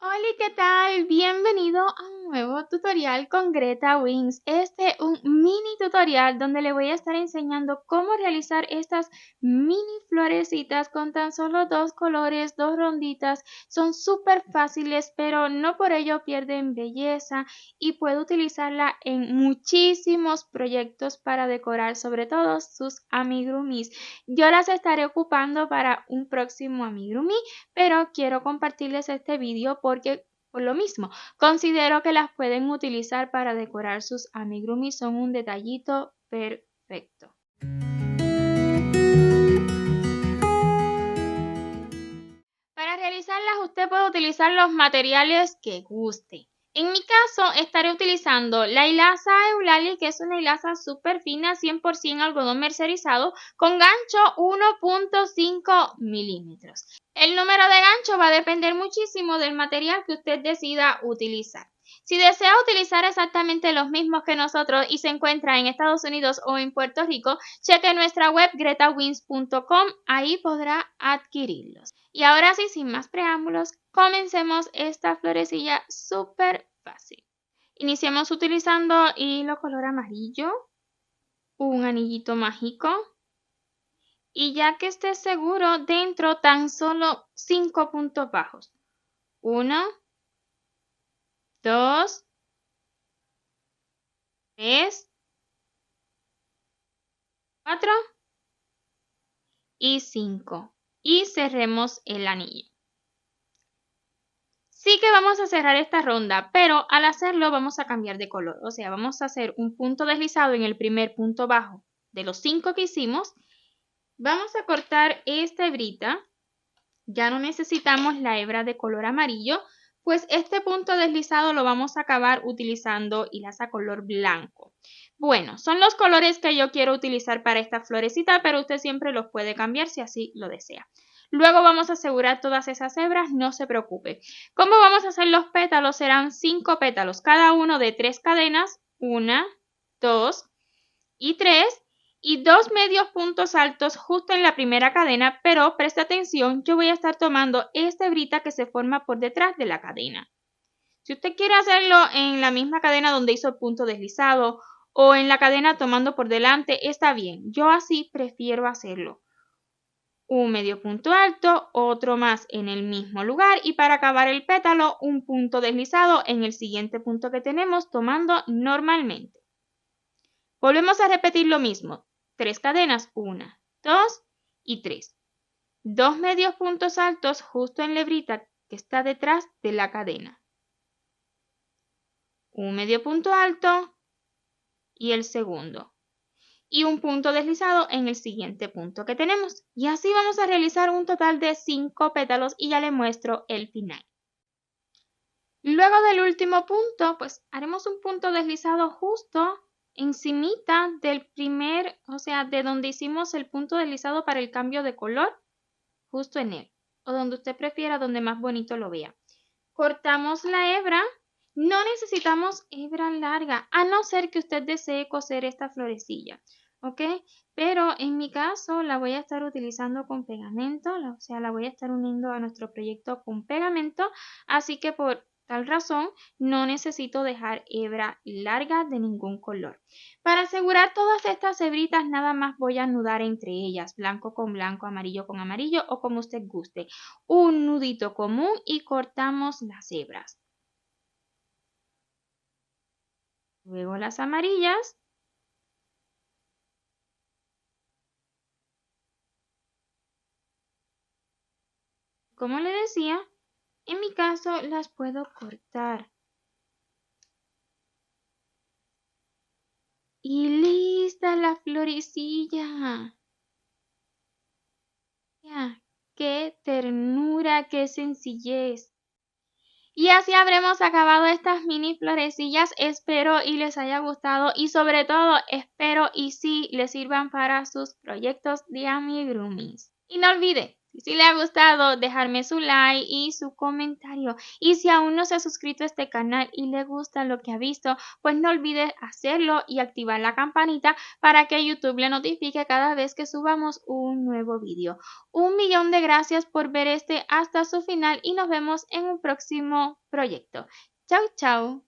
Hola, ¿qué tal? Bienvenido a un nuevo tutorial con Greta Wings. Este es un mini tutorial donde le voy a estar enseñando cómo realizar estas mini florecitas con tan solo dos colores, dos ronditas. Son súper fáciles, pero no por ello pierden belleza y puede utilizarla en muchísimos proyectos para decorar, sobre todo sus amigurumis. Yo las estaré ocupando para un próximo amigurumi, pero quiero compartirles este vídeo porque por lo mismo considero que las pueden utilizar para decorar sus amigurumis, son un detallito perfecto. Para realizarlas usted puede utilizar los materiales que guste. En mi caso estaré utilizando la hilaza Eulalie, que es una hilaza súper fina, 100% algodón mercerizado, con gancho 1.5 milímetros. El número de gancho va a depender muchísimo del material que usted decida utilizar. Si desea utilizar exactamente los mismos que nosotros y se encuentra en Estados Unidos o en Puerto Rico, cheque nuestra web gretawings.com, ahí podrá adquirirlos. Y ahora sí, sin más preámbulos, comencemos esta florecilla súper fácil. Iniciemos utilizando hilo color amarillo, un anillito mágico y ya que esté seguro, dentro tan solo 5 puntos bajos. 1, 2, 3, 4 y 5. Y cerremos el anillo. Sí que vamos a cerrar esta ronda, pero al hacerlo vamos a cambiar de color. O sea, vamos a hacer un punto deslizado en el primer punto bajo de los 5 que hicimos. Vamos a cortar esta hebrita. Ya no necesitamos la hebra de color amarillo, pues este punto deslizado lo vamos a acabar utilizando hilaza color blanco. Bueno, son los colores que yo quiero utilizar para esta florecita, pero usted siempre los puede cambiar si así lo desea. Luego vamos a asegurar todas esas hebras, no se preocupe. ¿Cómo vamos a hacer los pétalos? Serán 5 pétalos, cada uno de 3 cadenas, 1, 2 y 3, y 2 medios puntos altos justo en la primera cadena, pero presta atención, yo voy a estar tomando esta hebrita que se forma por detrás de la cadena. Si usted quiere hacerlo en la misma cadena donde hizo el punto deslizado o en la cadena tomando por delante, está bien. Yo así prefiero hacerlo. Un medio punto alto, otro más en el mismo lugar y para acabar el pétalo, un punto deslizado en el siguiente punto que tenemos tomando normalmente. Volvemos a repetir lo mismo. 3 cadenas, 1, 2 y 3. 2 medios puntos altos justo en la hebrita que está detrás de la cadena. Un medio punto alto y el segundo. Y un punto deslizado en el siguiente punto que tenemos. Y así vamos a realizar un total de 5 pétalos y ya les muestro el final. Luego del último punto, pues haremos un punto deslizado justo encimita del primer, o sea, de donde hicimos el punto deslizado para el cambio de color, justo en él, o donde usted prefiera, donde más bonito lo vea. Cortamos la hebra. No necesitamos hebra larga, a no ser que usted desee coser esta florecilla, ¿ok? Pero en mi caso la voy a estar utilizando con pegamento, o sea, la voy a estar uniendo a nuestro proyecto con pegamento, así que por tal razón no necesito dejar hebra larga de ningún color. Para asegurar todas estas hebritas nada más voy a anudar entre ellas, blanco con blanco, amarillo con amarillo o como usted guste. Un nudito común y cortamos las hebras. Luego las amarillas. Como le decía, en mi caso las puedo cortar. Y lista la florecilla. Ya, qué ternura, qué sencillez. Y así habremos acabado estas mini florecillas. Espero y les haya gustado y sobre todo espero y sí les sirvan para sus proyectos de amigurumis. Y no olvide Si le ha gustado, dejarme su like y su comentario. Y si aún no se ha suscrito a este canal y le gusta lo que ha visto, pues no olvide hacerlo y activar la campanita para que YouTube le notifique cada vez que subamos un nuevo vídeo. Un millón de gracias por ver este hasta su final y nos vemos en un próximo proyecto. Chau, chau.